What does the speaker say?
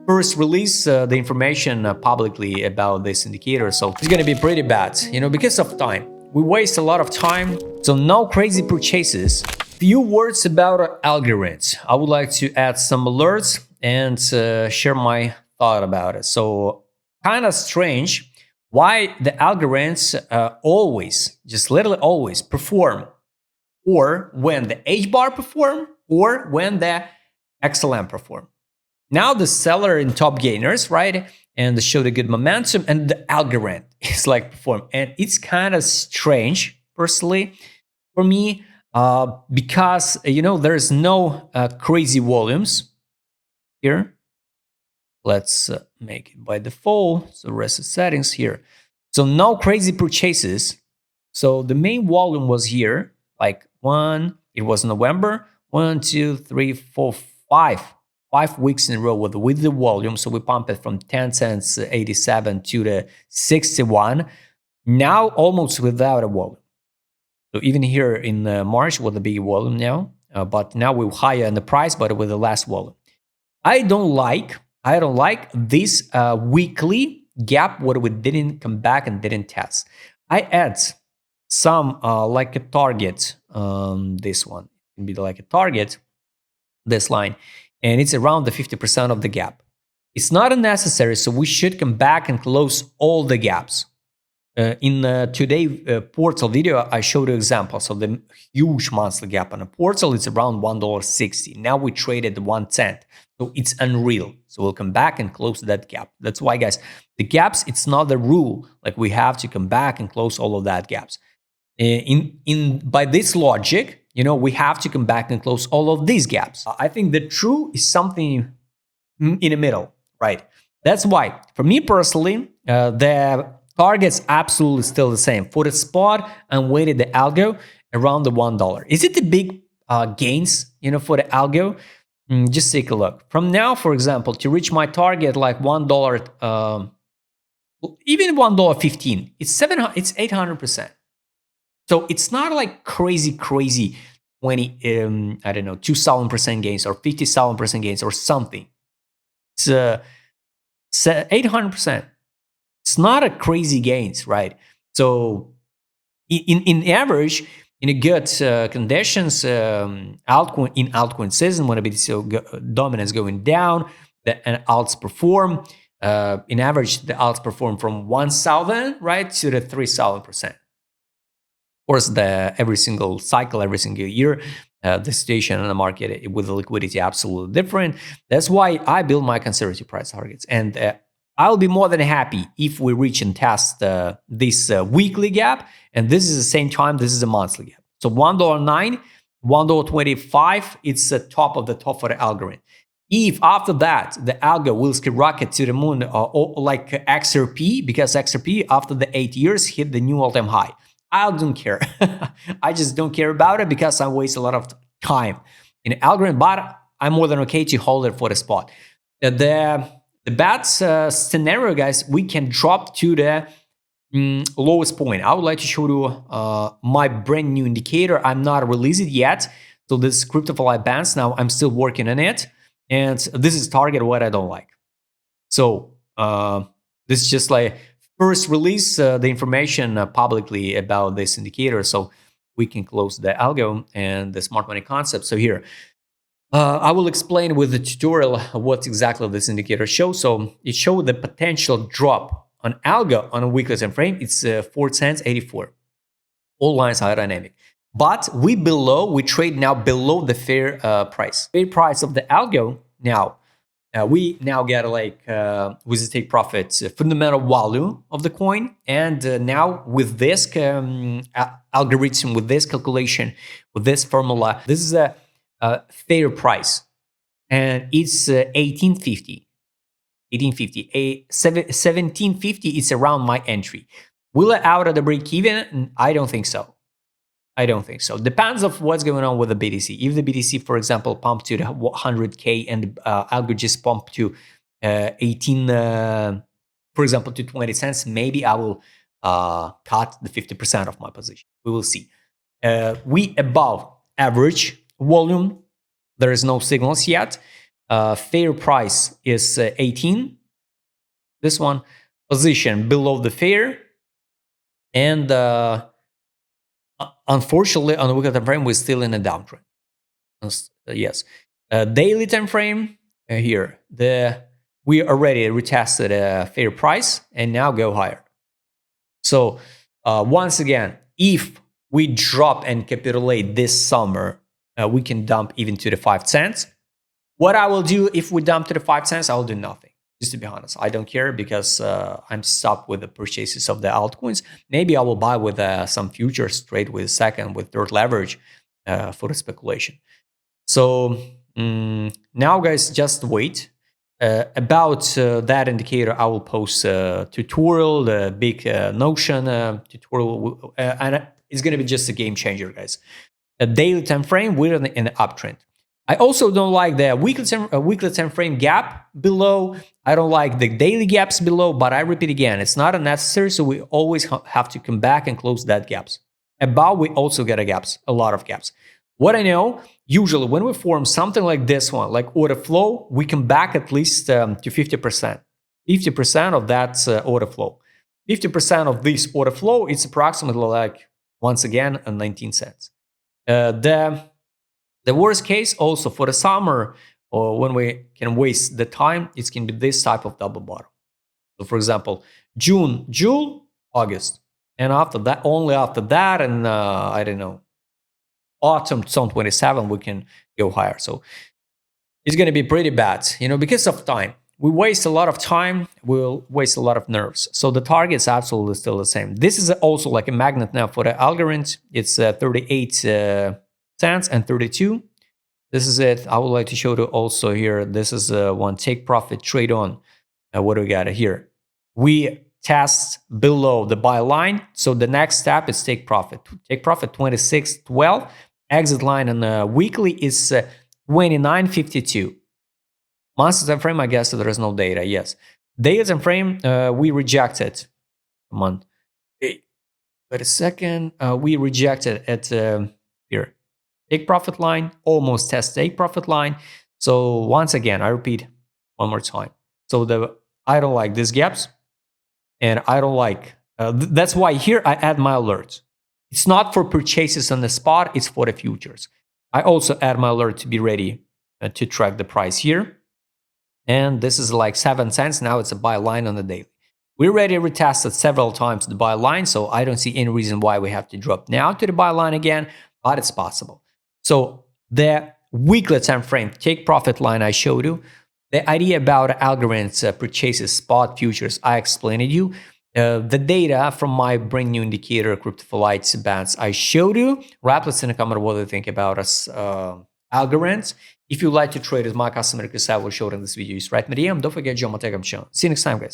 first release the information publicly about this indicator, so it's gonna be pretty bad, because of time. We waste a lot of time, so no crazy purchases. Few words about Algorand. I would like to add some alerts and share my thought about it. So kind of strange why the Algorands always, just literally always perform, or when the H-bar perform, or when the XLM perform. Now the seller in top gainers, right? And they showed a good momentum, and the Algorand is like perform. And it's kind of strange, personally, for me, because, there's no crazy volumes here. Let's make it by default. So reset settings here. So no crazy purchases. So the main volume was here, like it was November, 1, 2, 3, 4, 5 weeks in a row with the volume. So we pump it from 10 cents 87 to the 61. Now almost without a volume. So even here in March with a big volume now, but now we're higher in the price, but with the less volume. I don't like this weekly gap where we didn't come back and didn't test. I add some like a target. This one can be like a target, this line, and it's around the 50% of the gap. It's not unnecessary, so we should come back and close all the gaps. In today's portal video, I showed you example. So the huge monthly gap on a portal is around $1.60. Now we traded 1 cent. So it's unreal. So we'll come back and close that gap. That's why, guys, the gaps, it's not the rule. Like we have to come back and close all of that gaps. By this logic, we have to come back and close all of these gaps. I think the true is something in the middle, right? That's why, for me personally, the target's absolutely still the same. For the spot, I'm waiting the algo around the $1. Is it the big gains, for the algo? Just take a look. From now, for example, to reach my target like $1, even $1.15, it's 800%. So it's not like crazy 20, I don't know, 2,000% gains or 50,000% gains or something. It's 800%. It's not a crazy gains, right? So in average, in a good conditions, altcoin season, when a BTC dominance going down, and alts perform. In average, the alts perform from 1,000 right to the 3,000%. Of course, every single cycle, every single year, the situation in the market with the liquidity absolutely different. That's why I build my conservative price targets, and I'll be more than happy if we reach and test this weekly gap, and this is the same time, this is a monthly gap. So $1.09, $1.25, it's the top of the top for the Algorand. If after that, the algo will skyrocket to the moon, or like XRP, because XRP after the 8 years hit the new all-time high. I don't care. I just don't care about it because I waste a lot of time in Algorand, but I'm more than okay to hold it for the spot. The bad scenario, guys, we can drop to the lowest point. I would like to show you my brand new indicator. I'm not released it yet. So this crypto bands now, I'm still working on it. And this is target what I don't like. So this is just like first release the information publicly about this indicator, so we can close the algo and the smart money concept. So here, I will explain with the tutorial what exactly this indicator shows. So it showed the potential drop on algo on a weekly time frame. It's 4 cents 84. All lines are dynamic, but we trade now below the fair price. Fair price of the algo now. We now get like with the take profit fundamental value of the coin, and now with this algorithm, with this calculation, with this formula, this is a fair price, and it's 1850. 1750 is around my entry. Will it out of the break even? I don't think so. Depends of what's going on with the BTC. If the BTC, for example, pump to the 100K and the algo just pump to 18, for example, to 20 cents, maybe I will cut the 50% of my position. We will see. We above average volume. There is no signals yet. fair price is 18. This one, position below the fair, and unfortunately on the weekly time frame we're still in a downtrend. Yes, daily time frame here, we already retested a fair price and now go higher. So once again, if we drop and capitulate this summer, we can dump even to the 5 cents. What I will do if we dump to the 5 cents, I'll do nothing. Just to be honest, I don't care, because I'm stopped with the purchases of the altcoins. Maybe I will buy with some futures, trade with second, with third leverage for the speculation. So now, guys, just wait. About that indicator, I will post a tutorial, the big Notion tutorial, and it's going to be just a game changer, guys. A daily time frame, we're in the uptrend. I also don't like the weekly time frame gap below. I don't like the daily gaps below, but I repeat again, it's not unnecessary, so we always have to come back and close that gaps. Above, we also get a lot of gaps. What I know, usually when we form something like this one, like order flow, we come back at least to 50%. 50% of that order flow. 50% of this order flow, it's approximately like, once again, 19 cents. The worst case also for the summer, or when we can waste the time, it can be this type of double bottom. So for example, June, July, August. And after that, only after that, and I don't know, autumn 2027, we can go higher. So it's going to be pretty bad, because of time. We waste a lot of time, we'll waste a lot of nerves. So the target is absolutely still the same. This is also like a magnet now for the Algorand. It's 38 cents and 32. This is it. I would like to show you also here. This is one take profit trade on. What do we got here? We test below the buy line. So the next step is take profit. Take profit 26.12. Exit line on the weekly is 29.52. Monthly time frame, I guess there is no data. Yes. Daily time frame, we rejected. Come on. Wait a second. We rejected at here. Take profit line, almost test take profit line. So once again, I repeat one more time. So I don't like these gaps, and I don't like, that's why here I add my alerts. It's not for purchases on the spot, it's for the futures. I also add my alert to be ready to track the price here. And this is like 7 cents. Now it's a buy line on the daily. We already retested several times the buy line, so I don't see any reason why we have to drop now to the buy line again, but it's possible. So the weekly time frame take profit line I showed you, the idea about Algorand's purchases, spot futures, I explained to you. The data from my brand new indicator, crypto bands, I showed you. Write us in a comment what you think about us, Algorand. If you like to trade with my customer, because I will show it in this video, just write me DM. Don't forget, John Matega channel. See you next time, guys.